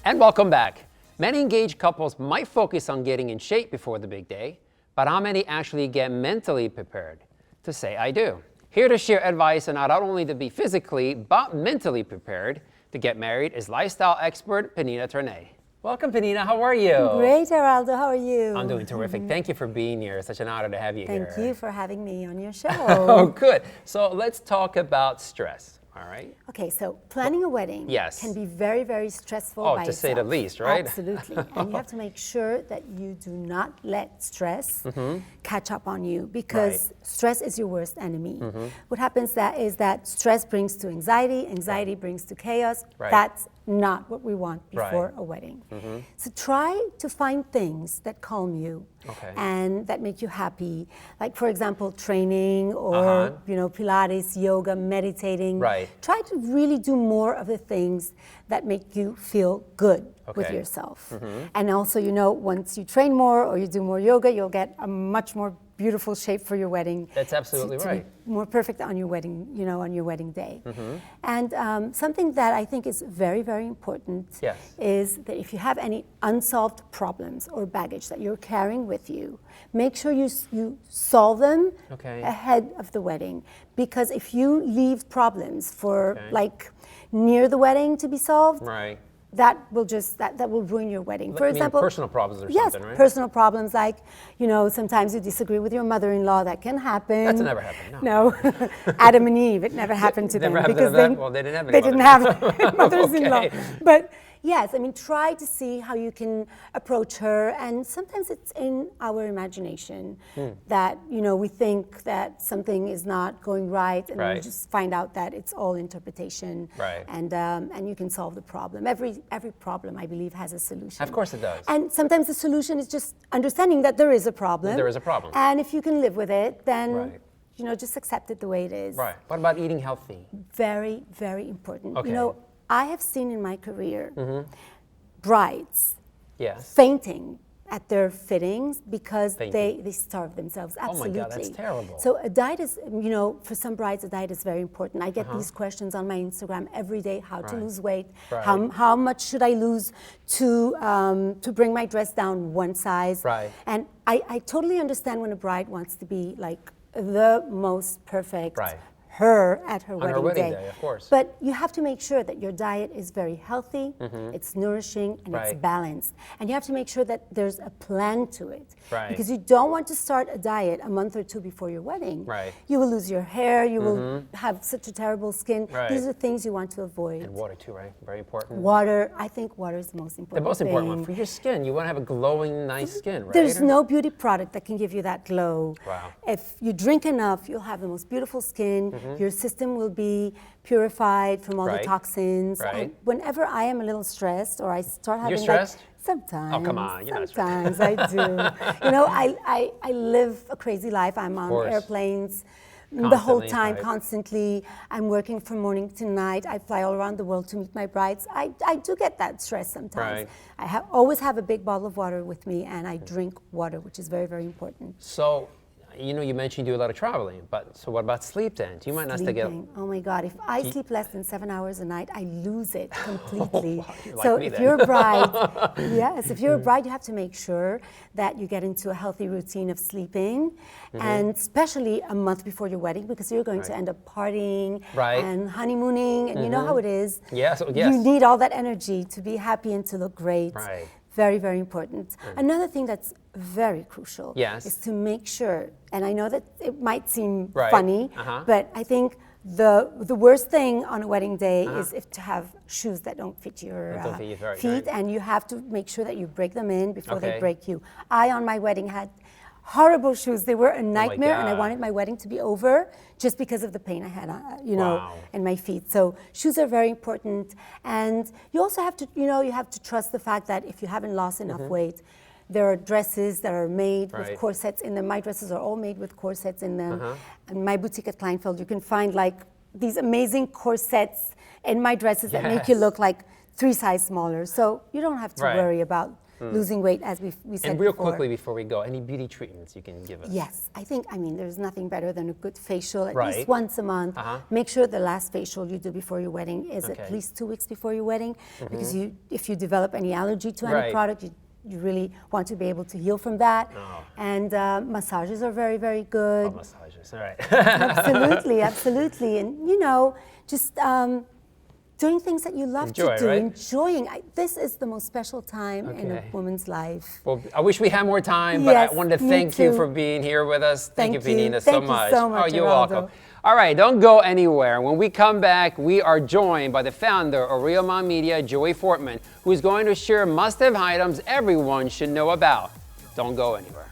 And welcome back. Many engaged couples might focus on getting in shape before the big day, but how many actually get mentally prepared to say I do? Here to share advice on how not only to be physically, but mentally prepared to get married is lifestyle expert Pnina Tornai. Welcome, Pnina. How are you? Great, Eraldo. How are you? I'm doing terrific. Thank you for being here. It's such an honor to have you here. Thank you for having me on your show. Oh, good. So let's talk about stress. All right. Okay, so planning a wedding can be very, very stressful by to itself. say the least, right? Absolutely. And you have to make sure that you do not let stress catch up on you, because stress is your worst enemy. What happens is that stress brings to anxiety, anxiety brings to chaos. That's not what we want before a wedding. So try to find things that calm you and that make you happy. Like, for example, training or Pilates, yoga, meditating. Try to really do more of the things that make you feel good with yourself. And also, once you train more or you do more yoga, you'll get a much more beautiful shape for your wedding. That's absolutely right. To be more perfect on your wedding, on your wedding day. And something that I think is very, very important is that if you have any unsolved problems or baggage that you're carrying with you, make sure you solve them ahead of the wedding. Because if you leave problems for like near the wedding to be solved, that will ruin your wedding. For example, personal problems or something, right? Personal problems like, sometimes you disagree with your mother-in-law. That can happen. That's never happened. No, Adam and Eve, it never happened to them because they didn't have mothers-in-law. But yes, try to see how you can approach her, and sometimes it's in our imagination that we think that something is not going right, and we just find out that it's all interpretation. And you can solve the problem. Every problem, I believe, has a solution. Of course it does. And sometimes the solution is just understanding that there is a problem. There is a problem. And if you can live with it, then just accept it the way it is. What about eating healthy? Very, very important. I have seen in my career brides fainting at their fittings because they starve themselves. Absolutely. Oh my God, that's terrible. So a diet is, for some brides, a diet is very important. I get these questions on my Instagram every day: how to lose weight, how much should I lose to bring my dress down one size. And I totally understand when a bride wants to be like the most perfect her at her wedding day, of course. But you have to make sure that your diet is very healthy, it's nourishing, and it's balanced. And you have to make sure that there's a plan to it. Because you don't want to start a diet a month or two before your wedding. You will lose your hair, you will have such a terrible skin. These are things you want to avoid. And water too, right? Very important. Water, I think water is the most important The most important thing. one for your skin. You want to have a glowing, nice skin, right? There's no beauty product that can give you that glow. If you drink enough, you'll have the most beautiful skin. Your system will be purified from all the toxins. And whenever I am a little stressed or I start having... You're stressed? Sometimes. Oh, come on. You're sometimes I do. I live a crazy life. I'm on airplanes the whole time, constantly. I'm working from morning to night. I fly all around the world to meet my brides. I do get that stress sometimes. I always have a big bottle of water with me, and I drink water, which is very, very important. So, you mentioned you do a lot of traveling, but so what about sleep then? You might not stay get. Oh my God, if I sleep less than 7 hours a night, I lose it completely. If you're a bride, if you're a bride, you have to make sure that you get into a healthy routine of sleeping, and especially a month before your wedding, because you're going to end up partying and honeymooning, and you know how it is. You need all that energy to be happy and to look great. Very, very important. Another thing that's very crucial is to make sure, and I know that it might seem funny, but I think the worst thing on a wedding day is to have shoes that don't fit your feet, and you have to make sure that you break them in before they break you. I, on my wedding, had horrible shoes. They were a nightmare, and I wanted my wedding to be over just because of the pain I had, in my feet. So shoes are very important, and you also have to, you have to trust the fact that if you haven't lost enough weight, there are dresses that are made with corsets in them. My dresses are all made with corsets in them. In my boutique at Kleinfeld, you can find like these amazing corsets in my dresses that make you look like 3 sizes smaller. So you don't have to worry about losing weight, as we said And real before. quickly before we go, any beauty treatments you can give us? Yes, I mean, there's nothing better than a good facial at Right. least once a month. Make sure the last facial you do before your wedding is Okay. at least 2 weeks before your wedding, because if you develop any allergy to any product, you really want to be able to heal from that. And massages are very, very good. Massages, all right. Absolutely, absolutely. And just doing things that you love Enjoy, to do, right? enjoying. This is the most special time in a woman's life. Well, I wish we had more time, but Yes, I wanted to me thank you too. for being here with us. Thank you, Thank you. Pnina, Thank you so much, Oh, you're Eraldo. welcome. All right, don't go anywhere. When we come back, we are joined by the founder of Real Mom Media, Joey Fortman, who is going to share must-have items everyone should know about. Don't go anywhere.